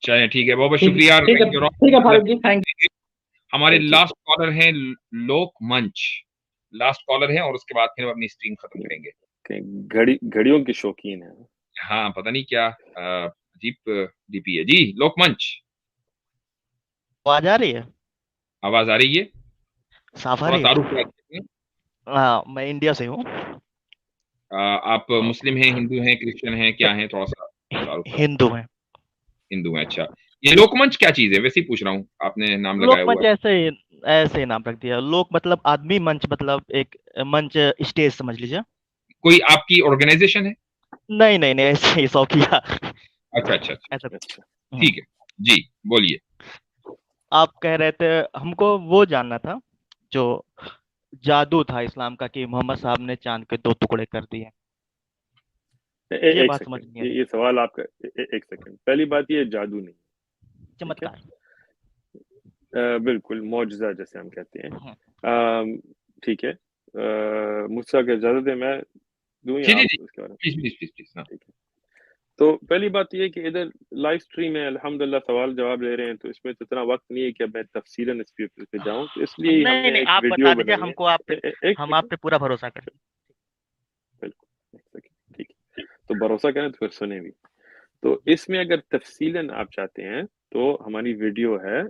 चलिए ठीक है, बहुत बहुत ठीक शुक्रिया। ठीक है ठीक है फारूक जी, थैंक हमारे थैंक यू। लास्ट कॉलर हैं लोक मंच, लास्ट कॉलर हैं, और उसके बाद फिर हम अपनी स्ट्रीम खत्म करेंगे। घड़ियों के शौकीन है। हाँ, पता नहीं क्या अजीब डीपी है जी। लोक मंच, आवाज आ रही है? आवाज आ रही है? साफ आ थोड़ा रही तारुफ है? है। हाँ, मैं इंडिया से हूँ। आप मुस्लिम हैं, हिंदू हैं, क्रिश्चियन हैं, क्या हैं? थोड़ा सा तारुफ करें। हिंदू है। हिंदू हैं, अच्छा। ये लोकमंच क्या चीज है, वैसे ही पूछ रहा हूँ, आपने नाम लोक लगाया हुआ मंच है। ऐसे ही नाम रख दिया। लोक मतलब आदमी, मंच मतलब एक मंच, स्टेज समझ लीजिए। कोई आपकी ऑर्गेनाइजेशन है? नहीं नहीं नहीं, ऐसे ही शौकिया। अच्छा अच्छा अच्छा, ऐसा। अच्छा। ठीक है जी, बोलिए। आप कह रहे थे हमको वो जानना था, जो जादू था इस्लाम का कि मोहम्मद साहब ने चांद के 2 टुकड़े कर दिए। ये एक बात समझ सेकंड, नहीं आई। ये सवाल आपका, एक सेकंड। पहली बात, ये जादू नहीं, ठीक है। चमत्कार। बिल्कुल मौजज़ा जैसे हम कहते हैं। हम्म, ठीक है। मुझसे अगर इजाजत है, मैं दूं जी या जी आप जी, उसके बारे में? प्लीज प्लीज प्लीज प्लीज, हाँ। ठीक है। तो पहली बात ये है कि इधर लाइव स्ट्रीम है, अल्हम्दुलिल्लाह सवाल जवाब ले रहे हैं, तो इसमें तो इतना वक्त नहीं है कि अब मैं तफसीलन इस पे जाऊं, तो इसलिए ही नहीं हमने नहीं, एक आप वीडियो बता दीजिए बनाई है। हमको। एक हम आप सेकंड, पे पूरा भरोसा करें। बिल्कुल, एक सेकंड, ठीक है। तो भरोसा करें तो फिर सुने भी। तो इसमें अगर तफसीलन आप चाहते हैं, तो हमारी वीडियो है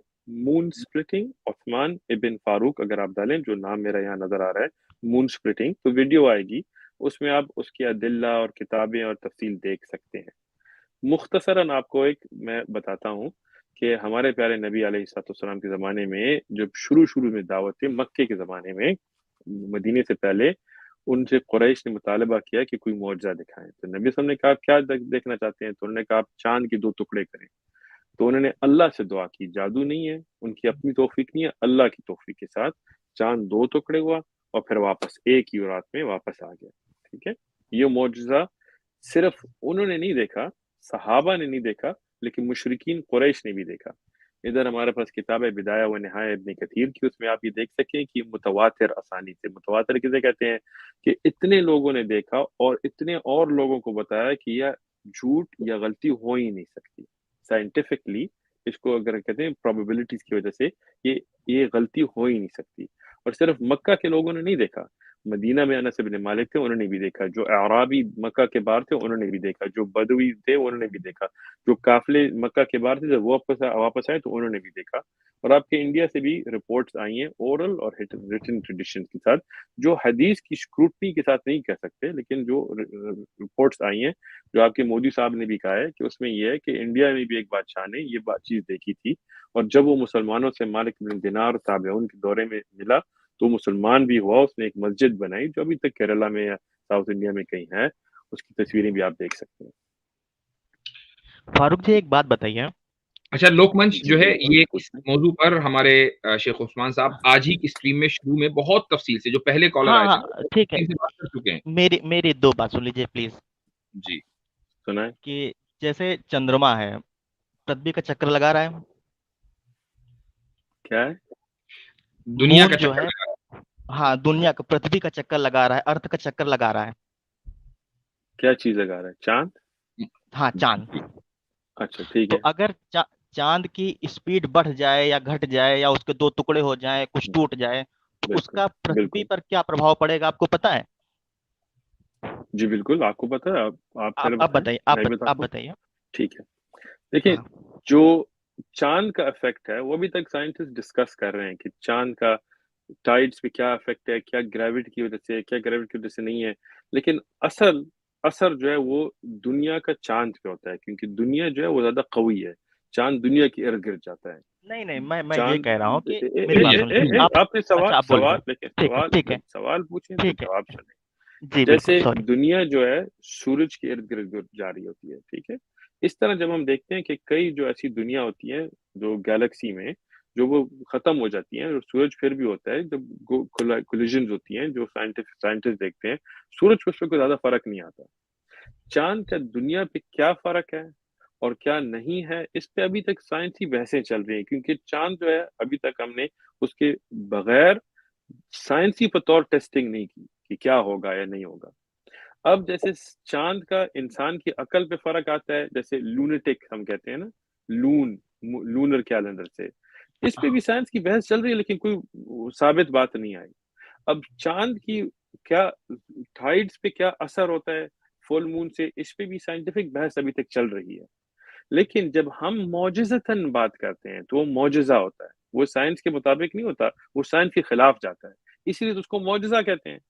मून स्प्लिटिंग उस्मान इब्न फारूक, अगर आप डालें जो नाम मेरा यहाँ नजर आ रहा है, मून स्प्लिटिंग, तो वीडियो आएगी। उसमें आप उसकी अदिल्ला और किताबें और तफसील देख सकते हैं। मुख्तसरन आपको एक मैं बताता हूँ कि हमारे प्यारे नबी अलैहिस्सलाम के ज़माने में, जब शुरू शुरू में दावत थी मक्के के ज़माने में, मदीने से पहले, उनसे कुरैश ने मुतालबा किया कि कोई मुआवजा दिखाएं। तो नबी वसल्लम ने कहा क्या देखना चाहते हैं? तो उन्होंने कहा आप चांद के 2 टुकड़े करें। तो उन्होंने अल्लाह से दुआ की, जादू नहीं है, उनकी अपनी तौफीक नहीं है, अल्लाह की तौफीक के साथ चांद 2 टुकड़े हुआ, और फिर वापस एक ही रात में वापस आ गया। ठीक है। ये मौजज़ा सिर्फ उन्होंने नहीं देखा, सहाबा ने नहीं देखा, लेकिन मुशरिकीन कुरैश ने भी देखा। इधर हमारे पास किताब है बिदाया व निहाया इब्न कथीर की, उसमें आप ये देख सकें कि मुतवातिर आसानी से, मुतवातिर किसे कहते हैं कि इतने लोगों ने देखा और इतने और लोगों को बताया कि यह झूठ या गलती हो ही नहीं सकती। साइंटिफिकली इसको अगर कहते हैं प्रोबेबिलिटीज की वजह से, ये गलती हो ही नहीं सकती। और सिर्फ मक्का के लोगों ने नहीं देखा, मदीना में अनस इब्न मालिक थे, उन्होंने भी देखा। जो अराबी मक्का के बाहर थे उन्होंने भी देखा। जो बदवी थे उन्होंने भी देखा। जो काफिले मक्का के बाहर थे, जब वो वापस आए तो उन्होंने भी देखा। और आपके इंडिया से भी रिपोर्ट्स आई हैं, ओरल और रिटन ट्रेडिशन के साथ, जो हदीस की स्क्रूटनी के साथ नहीं कह सकते, लेकिन जो रिपोर्ट्स आई हैं, जो आपके मोदी साहब ने भी कहा है कि उसमें यह है कि इंडिया में भी एक बादशाह ने ये बात चीज देखी थी। और जब वो मुसलमानों से मालिक बिन दिनार ताबिऊन के दौरे में मिला, तो मुसलमान भी हुआ, उसने एक मस्जिद बनाई जो अभी तक केरला में या साउथ इंडिया में कहीं है। उसकी तस्वीरें भी आप देख सकते हैं। फारूक जी, एक बात बताइए। अच्छा, लोकमंच जी जो है, बिल्कुल, ये इस पूछना। मौजू पर हमारे शेख उस्मान साहब आज ही की स्ट्रीम में शुरू में बहुत तफसील से, जो पहले कॉलर हाँ आए थे हाँ, बहुत ठीक है। तफसील से बात कर चुके हैं। मेरी मेरी 2 बात सुन लीजिए प्लीज। जी। सुना है? कि जैसे चंद्रमा है, पृथ्वी का चक्कर लगा रहा है। क्या है? दुनिया का मून जो चक्कर है, लगा रहा हाँ, दुनिया का, पृथ्वी का चक्कर लगा रहा है, अर्थ का चक्कर लगा रहा है। क्या चीज लगा रहा है? चांद? है। हाँ, जी चांद। जी। अच्छा ठीक तो है। अगर चांद की स्पीड बढ़ जाए या घट जाए, या उसके 2 टुकड़े हो जाए, कुछ टूट जाए, तो बिल्कुल उसका पृथ्वी बिल्कुल। पर क्या प्रभाव पड़ेगा, आपको पता है? जी बिल्कुल, आपको पता है। आप पहले आप बताएं, बताइए, मैं भी आप बताता हूँ। बताइए। ठीक है। देखिए, हाँ। जो चांद का इफेक्ट है वो अभी तक साइंटिस्ट डिस्कस कर रहे हैं कि चांद का टाइड्स पे क्या इफेक्ट है, क्या ग्रेविटी की वजह से है, क्या ग्रेविटी की वजह से नहीं है। लेकिन असल असर जो है वो दुनिया का चांद पे होता है, क्योंकि दुनिया जो है वो ज्यादा कवी है। चांद दुनिया के इर्द गिर्द जाता है। नहीं नहीं, मैं ये चांद कह रहा हूँ कि मेरी बात सुन लीजिए जी आप। आपने सवाल अच्छा, आप बोलिए। सवाल लेकिन ठीक है, सवाल ठीक है, सवाल पूछे तो ठीक है। जवाब सुने। जी बिल्कुल, जैसे सॉरी। दुनिया जो है सूरज के इर्द गिर्द जा रही होती है, ठीक है। इस तरह जब हम देखते हैं कि कई जो ऐसी दुनिया होती है जो गैलेक्सी में, जो वो खत्म हो जाती हैं, और सूरज फिर भी होता है, जब कोलिजन होती हैं, जो साइंटिस्ट देखते हैं, सूरज पे उसमें कोई ज्यादा फर्क नहीं आता। चांद का दुनिया पे क्या फर्क है और क्या नहीं है, इस पे अभी तक साइंसी बहसें चल रही हैं, क्योंकि चांद जो है अभी तक हमने उसके बगैर साइंसी तौर टेस्टिंग नहीं की कि क्या होगा या नहीं होगा। अब जैसे चांद का इंसान की अकल पे फर्क आता है, जैसे लूनेटिक हम कहते हैं ना, लूनर कैलेंडर से। इस पे भी साइंस की बहस चल रही है, लेकिन कोई साबित बात नहीं आई। अब चांद की क्या टाइड्स पे क्या असर होता है फुल मून से, इस पे भी साइंटिफिक बहस अभी तक चल रही है। लेकिन जब हम मौजिज़तन बात करते हैं तो वो मौजिज़ा होता है, वो साइंस के मुताबिक नहीं होता, वो साइंस के खिलाफ जाता है, इसीलिए तो उसको मौजिज़ा कहते हैं।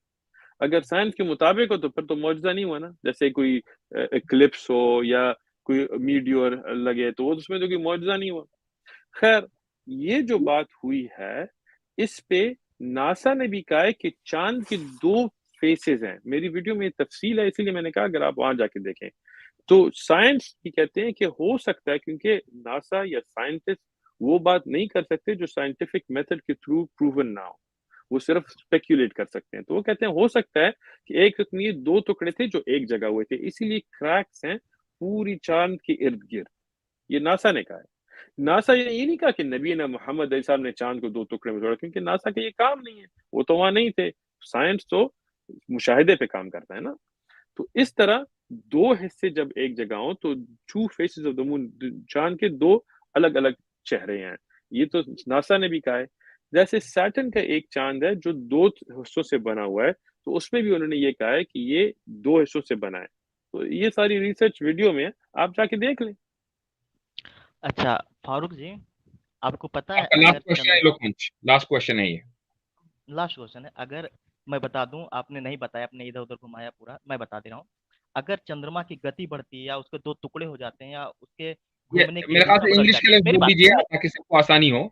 अगर साइंस के मुताबिक हो तो फिर तो मौजिज़ा नहीं हुआ ना। जैसे कोई इक्लिप्स हो या कोई मीटियोर लगे तो वो उसमें तो कोई मौजिज़ा नहीं हुआ। खैर, ये जो बात हुई है, इस पे नासा ने भी कहा है कि चांद के 2 फेसेस हैं। मेरी वीडियो में तफसील है, इसीलिए मैंने कहा अगर आप वहां जाके देखें। तो साइंस ये कहते हैं कि हो सकता है, क्योंकि नासा या साइंटिस्ट वो बात नहीं कर सकते जो साइंटिफिक मेथड के थ्रू प्रूवन ना हो, वो सिर्फ स्पेक्यूलेट कर सकते हैं। तो वो कहते हैं हो सकता है कि एक वक्त में ये 2 टुकड़े थे जो एक जगह हुए थे, इसीलिए क्रैक्स हैं पूरी चांद के इर्द गिर्द। ये नासा ने कहा है। नासा ये नहीं कहा कि नबी ना मोहम्मद साहब ने चांद को 2 टुकड़े में तोड़ा, क्योंकि नासा का ये काम नहीं है, वो तो वहां नहीं थे। साइंस तो मुशाहिदे पे काम करता है ना। तो इस तरह 2 हिस्से जब एक जगह हो तो 2 फेसेस ऑफ द मून, चांद के 2 अलग-अलग चेहरे हैं। ये तो नासा ने भी कहा है। जैसे सैटर्न का एक चांद है जो 2 हिस्सों से बना हुआ है, तो उसमें भी उन्होंने ये कहा है कि ये 2 हिस्सों से बना है। तो ये सारी रिसर्च वीडियो में है, आप जाके देख लें। अच्छा फारूक जी, आपको पता है आपका लास्ट अगर क्वेश्चन है चंद्रमा, लोकमंच, लास्ट क्वेश्चन है ये। लास्ट क्वेश्चन है, अगर मैं बता दूं, आपने नहीं बताया, आपने इधर उधर घुमाया पूरा, मैं बता दे रहा हूँ। अगर चंद्रमा की गति बढ़ती है या उसके 2 टुकड़े हो जाते हैं या उसके ये घूमने की मेरे ख्याल दिशा से बदल इंग्लिश के जाती है, लिए मेरी बोल बात दीजिए सुनिए। ताकि सबको आसानी हो।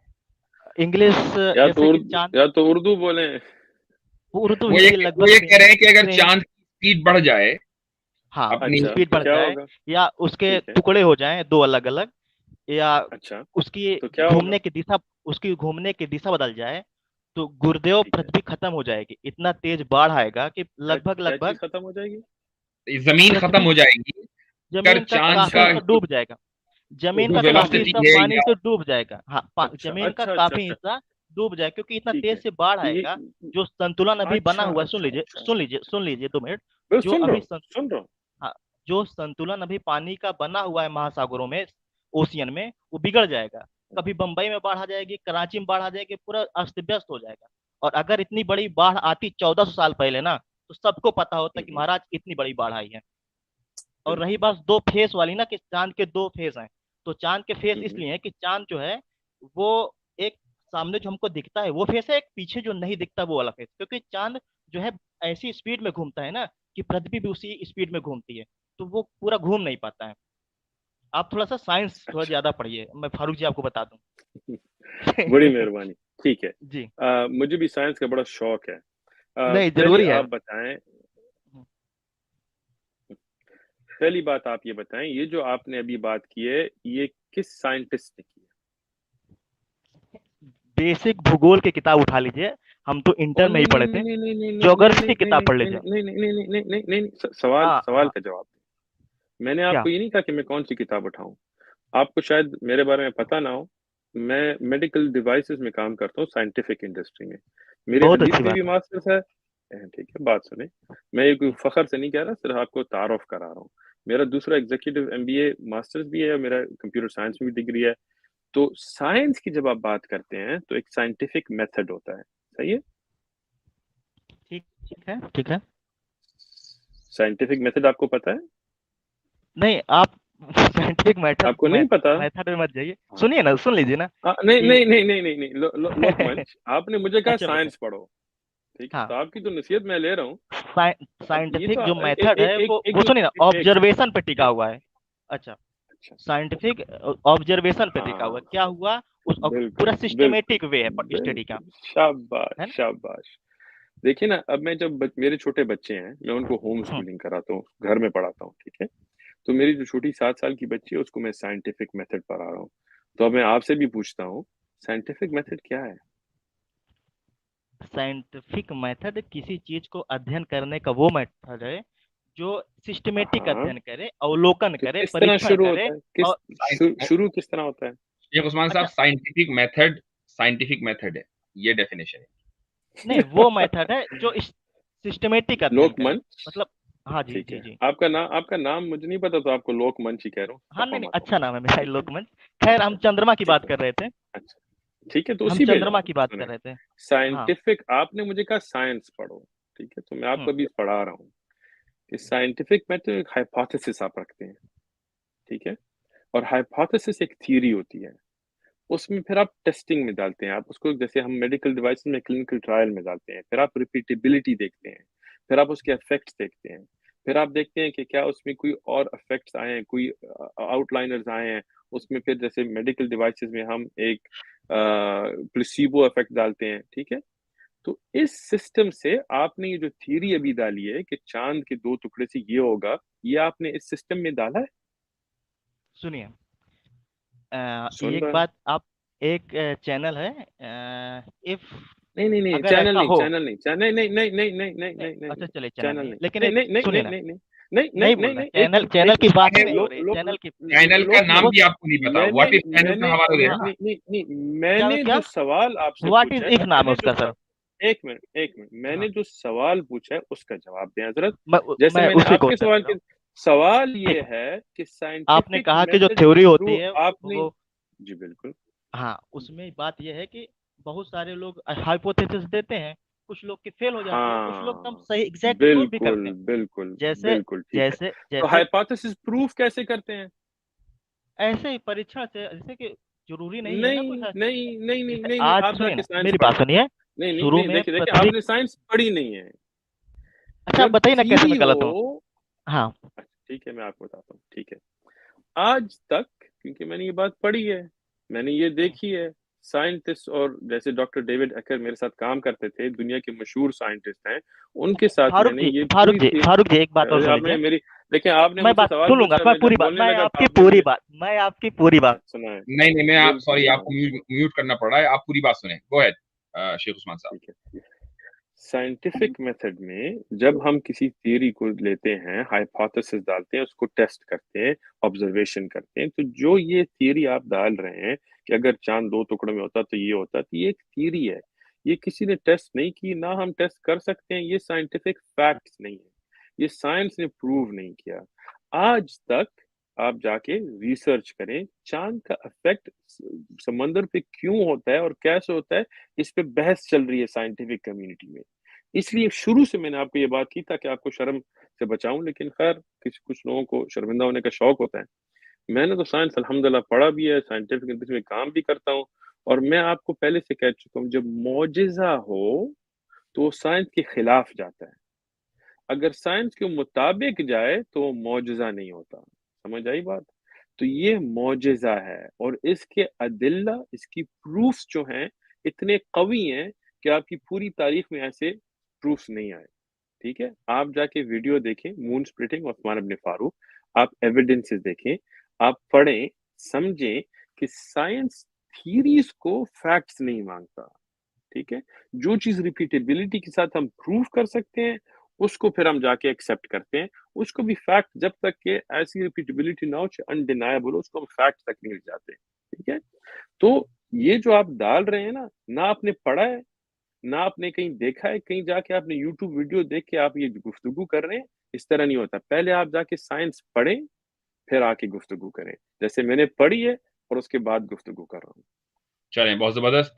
इंग्लिश, जैसे कि चांद, या तो उर्दू बोलें। उर्दू वो ये हिंदी वो लगभग ये कह सेम रहे हैं कि अगर सेम। चांद की स्पीड बढ़ जाए हाँ, अपनी, अच्छा, स्पीड तो बढ़ क्या जाए होगा? या उसके ठीक है। टुकड़े हो जाएं 2 अलग अलग, या अच्छा, उसकी तो क्या होगा? घूमने की दिशा बदल जाए, तो गुरुदेव ठीक है। पृथ्वी खत्म हो जाएगी। इतना तेज बाढ़ आएगा कि क्या लगभग क्या चीज़ लगभग खत्म हो जाएगी? जमीन खत्म पृथ्वी, हो जाएगी, कर जमीन का चांद काफी का अच्छा, हिस्सा डूब जाएगा। जमीन जो का काफी वेलोसिटी हिस्सा है पानी या से डूब जाएगा। हाँ, अच्छा, जमीन का अच्छा, अच्छा, काफी अच्छा, हिस्सा डूब जाएगा, क्योंकि इतना ठीक तेज है। से बाढ़ तो ये आएगा। जो संतुलन अभी बना अच्छा, हुआ है, अच्छा, अच्छा। सुन लीजिए 2 मिनट। मैं जो सुन रहा अभी हूँ, सुन रहा हूँ। हाँ, जो संतुलन अभी पानी का बना हुआ है महासागरों में, ओशियन में, वो बिगड़ जाएगा। कभी बंबई में बाढ़ आ जाएगी, कराची में बाढ़ आ जाएगी, पूरा अस्त व्यस्त हो जाएगा। और अगर इतनी बड़ी बाढ़ आती 1400 साल पहले ना, तो सबको पता होता कि महाराज इतनी बड़ी बाढ़ आई है। और रही बिल्कुल। बात 2 फेस वाली ना, कि चांद के 2 फेस हैं, तो चांद के फेस हुँ, हुँ। इसलिए है कि चांद जो है वो एक सामने जो हमको दिखता है वो फेस है, एक पीछे जो नहीं दिखता वो वाला फेस, क्योंकि चांद जो है ऐसी स्पीड में घूमता है ना, कि पृथ्वी भी उसी स्पीड में घूमती है, तो वो पूरा घूम नहीं पाता है। आप थोड़ा सा साइंस थोड़ा अच्छा, ज्यादा पढ़िए, मैं फारूक जी आपको बता दूं। बड़ी मेहरबानी। ठीक है। जी, मुझे भी साइंस का बड़ा शौक है। नहीं पहली जरूरी है। आप बताएँ पहली बात आप ये बताएँ, ये जो आपने अभी बात की है, ये किस साइंटिस्ट ने की है? बेसिक भूगोल की किताब उठा लीजिए, हम तो ओह! इंटर में नहीं, ही नहीं, पढ़े नहीं, थे। नहीं, नहीं, नहीं, नहीं, नहीं, ज्योग्राफी नहीं, की किताब पढ़ नहीं, लीजिए। नहीं, नहीं, नहीं, नहीं, नहीं, नहीं, नहीं, नहीं, सवाल हाँ सवाल हाँ। का जवाब दें। मैंने क्या? आपको ये नहीं कहा कि मैं कौन-सी किताब उठाऊँ। आपको शायद मेरे बारे में पता ना हो, मैं मेडिकल डिवाइसेज़ में काम करता हूँ साइंटिफिक इंडस्ट्री में। मेरे बहुत हदीस अच्छी में बात भी है। मास्टर्स है। ठीक है, बात सुनें। मैं ये कोई जी। फ़ख्र से नहीं कह रहा, सिर्फ़ आपको तारुफ़ करा रहा हूँ। मेरा दूसरा एग्ज़ीक्यूटिव एमबीए मास्टर्स भी है और मेरा कंप्यूटर साइंस में भी डिग्री है। तो साइंस की जब आप बात करते हैं, तो एक साइंटिफिक मेथड होता है, सही है? ठीक ठीक है, ठीक है। साइंटिफिक मेथड आपको पता है? नहीं, आप साइंटिफिक आपको नहीं पता? मेथड में मत जाइए, हाँ। सुनिए ना, सुन लीजिए ना नहीं, कि नहीं, नहीं, नहीं, नहीं, नहीं, लोकमंच, आपने मुझे कहा चलो अच्छा। साइंस पढ़ो, ठीक है? तो हाँ, आपकी तो नसीहत मैं ले रहा हूँ। अब ये साइंटिफिक तो जो मेथड है एक वो मिनट, सुनिए ना, एक सेकंड, ऑब्जर्वेशन पे टिका एक हुआ है। अच्छा, अच्छा, साइंटिफिक ऑब्जर्वेशन पे टिका हुआ है, हाँ, क्या हुआ उस बिल्कुल, पूरा बिल्कुल, सिस्टमेटिक वे है स्टडी का, बिल्कुल, शाबाश, है ना? शाबाश। देखिए ना, अब मैं जब मेरे छोटे बच्चे हैं, मैं उनको होम हम्म, स्कूलिंग कराता हूँ, घर में पढ़ाता हूँ, ठीक है? तो मेरी जो छोटी 7 साल की बच्ची है, उसको मैं साइंटिफिक मेथड पढ़ा रहा हूँ। तो अब मैं आपसे भी पूछता हूँ, साइंटिफिक मेथड क्या है? साइंटिफिक मेथड किसी चीज को अध्ययन करने का वो मेथड है जो सिस्टमेटिक हाँ, अध्ययन करे, अवलोकन तो करे, किस तरह परीक्षण शुरू करे। होता है? किस और शुरू किस तरह होता है? शेख उस्मान साहब, अच्छा, साइंटिफिक मेथड है, ये डेफिनेशन है। नहीं वो मेथड है जो सिस्टमेटिक अध्ययन करे, लोकमंच, मतलब हाँ जी ठीक जी है, जी। आपका नाम मुझे नहीं पता, तो आपको लोकमंच ही कह रहा हूँ, हाँ खफा नहीं नहीं, मत अच्छा होना। नाम है मेरा ठीक है, लोकमंच। खैर हम अच्छा, चंद्रमा की ठीक बात है, कर रहे थे। अच्छा, ठीक है, तो हम उसी पे चंद्रमा जाओ। की बात कर सुने, रहे थे। हाँ साइंटिफिक, आपने मुझे कहा साइंस पढ़ो, ठीक है, तो मैं आपको अभी पढ़ा रहा हूँ कि साइंटिफिक में तो एक हाइपोथेसिस आप रखते हैं, ठीक है, और हाइपोथेसिस एक थ्योरी होती है, उसमें फिर आप टेस्टिंग में डालते हैं, आप उसको जैसे हम मेडिकल डिवाइस में क्लिनिकल ट्रायल में डालते हैं, फिर आप रिपीटेबिलिटी देखते हैं, फिर आप उसके इफेक्ट्स देखते हैं, फिर आप देखते हैं कि क्या उसमें कोई और इफेक्ट्स आए हैं, कोई आउटलाइनर्स आए हैं, उसमें फिर जैसे मेडिकल डिवाइसेस में हम एक प्लेसिबो इफेक्ट डालते हैं, ठीक है। तो इस सिस्टम से आपने ये जो थ्योरी अभी डाली है कि चांद के 2 टुकड़े से ये होगा, ये आपने इस सिस्टम में डाला है? सुनिए, सुन एक रहा है? बात आप, एक चैनल है, इफ नहीं, नहीं, नहीं, अगर ऐसा हो, चैनल नहीं, नहीं, नहीं, नहीं, नहीं, नहीं, नहीं, नहीं, नहीं, नहीं, अच्छा नहीं, चलिए चैनल चैनल नहीं, नहीं, लेकिन नहीं, एक नहीं, नहीं, सुनिए नहीं, ना, नहीं, नहीं, नहीं, नहीं, नहीं नहीं, बोल रहे, नहीं, एक चैनल मिनट, चैनल एक की मिनट, बात अरे नहीं हो लो, रही, लो, चैनल की चैनल का नाम लोकमंच, भी आपको नहीं पता, मैंने व्हाट इफ चैनल से मैंने हवाले दे रहे हैं ना। नहीं, नहीं, नहीं, क्या मैंने क्या जो सवाल आपसे व्हाट पूछा इज है, इफ नाम है मैंने जो उसका सर। एक मिनट, मैंने हाँ, जो सवाल पूछा है, उसका जवाब दें हज़रत। मैं जैसे मैं मैंने उसी को आपके उत्तर दे सवाल रहा के हूँ। सवाल ये ठीक है, है कि आपने साइंटिफिक कहा कि जो मेथड से थ्योरी होती प्रूव है आपने। वो, जी, बिल्कुल। हाँ उसमें बात यह है कि बहुत सारे लोग हाइपोथेसिस देते हैं, कुछ लोग के फेल हो जाती है, कुछ लोग एकदम हाँ, सही एग्जैक्ट प्रूफ भी करते बिल्कुल, हैं। बिल्कुल, जैसे बिल्कुल, ठीक है। जैसे तो जैसे हाइपोथेसिस प्रूफ कैसे करते हैं? ऐसे ही परीक्षण से, जैसे कि जरूरी नहीं है ना नहीं, कोई नहीं, नहीं, नहीं, जैसे नहीं, नहीं, आज आप सुनिए जाके ना, साइंस मेरी बात पढ़ें। सुनिए। नहीं, नहीं, शुरू नहीं, में देखिए, देखिए, पृथ्वी, आपने साइंस पढ़ी नहीं है। अच्छा आप जब बताइए ना कैसे थ्योरी मैं हो, गलत हूँ। हाँ अच्छा, ठीक है, मैं आपको बताता हूँ, ठीक है। आज तक, क्योंकि मैंने ये बात पढ़ी है, मैंने ये देखी है, साइंटिस्ट और जैसे डॉक्टर डेविड एकर मेरे साथ काम करते थे, दुनिया के मशहूर साइंटिस्ट हैं, उनके साथ फारूक मैंने जी, ये फारूक पूरी जी, थी। फारूक जी, एक बात और सुन आपने लीजिए। मेरी, देखिए, आपने मैं मुझसे बात सवाल सुन लूंगा, पूछा, मैं मैं पूरी जब बात, बोलने लगा तो आपने मैं मुझे, आपकी पूरी बात। अच्छा, सुना है, नहीं नहीं, मैं आप बिल्कुल सॉरी, सुना आपको है, म्यूट करना पड़ रहा है, आप पूरी बात सुने। गो अहेड शेख उस्मान साहब। ठीक है। साइंटिफिक मेथड में जब हम किसी थियरी को लेते हैं, हाइपोथेसिस डालते हैं, उसको टेस्ट करते हैं, ऑब्जर्वेशन करते हैं, तो जो ये थियरी आप डाल रहे हैं कि अगर चांद 2 टुकड़ों में होता तो ये होता, तो ये एक थियरी है। ये किसी ने टेस्ट नहीं की, ना हम टेस्ट कर सकते हैं, ये साइंटिफिक फैक्ट्स नहीं है, ये साइंस ने प्रूव नहीं किया आज तक। आप जाके रिसर्च करें, चांद का इफेक्ट समंदर पे क्यों होता है और कैसे होता है, इस पे बहस चल रही है साइंटिफिक कम्युनिटी में। इसलिए शुरू से मैंने आपको ये बात की ताकि आपको शर्म से बचाऊं, लेकिन खैर किसी कुछ लोगों को शर्मिंदा होने का शौक होता है। मैंने तो साइंस अल्हम्दुलिल्लाह पढ़ा भी है, साइंटिफिक इंडस्ट्री में काम भी करता हूँ, और मैं आपको पहले से कह चुका हूँ, जब मौजिज़ा हो तो वो साइंस के खिलाफ जाता है, अगर साइंस के मुताबिक जाए तो वो मौजिज़ा नहीं होता। समझ आई बात? तो ये मौजिज़ा है, और इसके अदिल्ला, इसकी प्रूफ्स जो हैं, इतने कवी हैं कि आपकी पूरी तारीख में ऐसे प्रूफ्स नहीं आए। ठीक है? आप जाके वीडियो देखें, मून स्प्लिटिंग उस्मान इब्न फारूक, आप एविडेंसेस देखें, आप पढ़ें, समझें कि साइंस थ्योरीज को फैक्ट्स नहीं मांगता। ठीक है? जो चीज़ रिपीटेबिलिटी के साथ हम प्रूव कर सकते हैं, उसको फिर हम जाके एक्सेप्ट करते हैं। उसको भी फैक्ट, जब तक के ऐसी रिपीटेबिलिटी ना हो, अनडिनायबल हो, उसको हम फैक्ट तक नहीं ले जाते। ठीक है? तो ये जो आप डाल रहे हैं ना आपने पढ़ा है, ना आपने कहीं देखा है, कहीं जाके आपने यूट्यूब वीडियो देख के आप ये गुफ्तगू कर रहे हैं, इस तरह नहीं होता। पहले आप जाके साइंस पढ़ें, फिर आके गुफ्तगू करें। जैसे मैंने पढ़ी है और उसके बाद गुफ्तगू कर रहा हूँ। चलें, बहुत जबरदस्त।